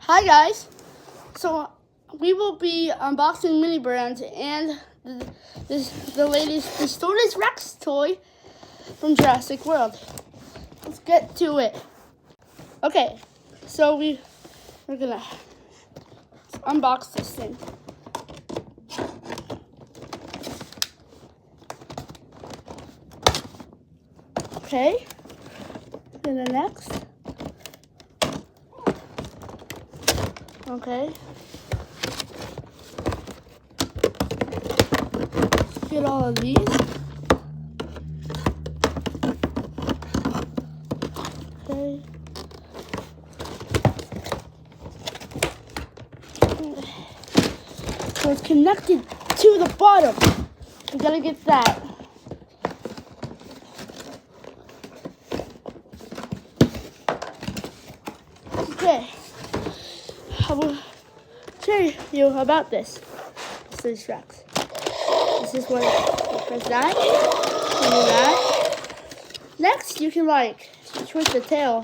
Hi guys, so we will be unboxing mini brands and the latest Distortus Rex toy from Jurassic World. Let's get to it. Okay, so we're gonna unbox this thing. Okay, and then next. Okay. Let's get all of these. Okay. So it's connected to the bottom. We gotta get that. Okay. I will tell you about this. This is Rex. This is what you press that, and do that. Next, you can twist the tail.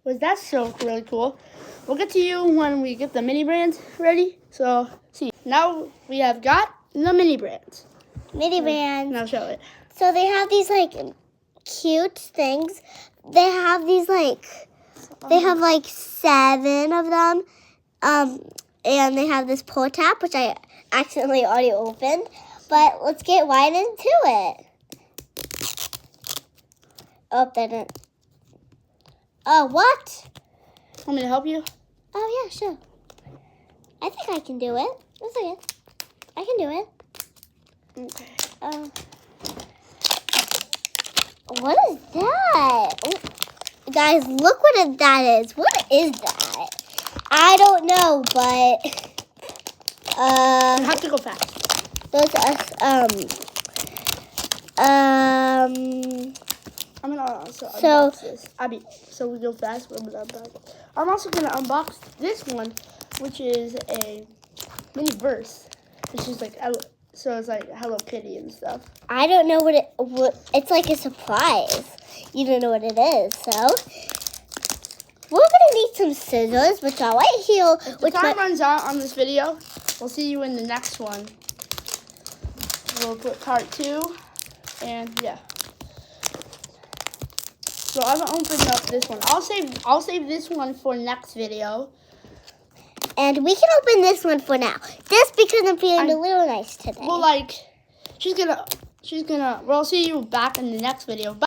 Was that so really cool? We'll get to you when we get the mini brands ready. So, see. Now we have got the mini brands. Mini brands. Now show it. So they have these cute things. They have these they have 7 of them. And they have this pull tab, which I accidentally already opened. But let's get right into it. Oh, that didn't. Oh, what? Want me to help you? Oh, yeah, sure. I think I can do it. It's okay. I can do it. Okay. What is that? Oh, guys, look what that is. What is that? I don't know, but You have to go fast. those I'm gonna also unbox this. So we go fast. I'm also gonna unbox this one, which is a mini verse, which is so it's like Hello Kitty and stuff. I don't know what it's like a surprise. You don't know what it is, so we're gonna need some scissors, which are right here. If the time runs out on this video, we'll see you in the next one. We'll put part 2, and yeah. So I haven't opened up this one. I'll save this one for next video. And we can open this one for now, just because I'm feeling a little nice today. Well, we'll see you back in the next video. Bye.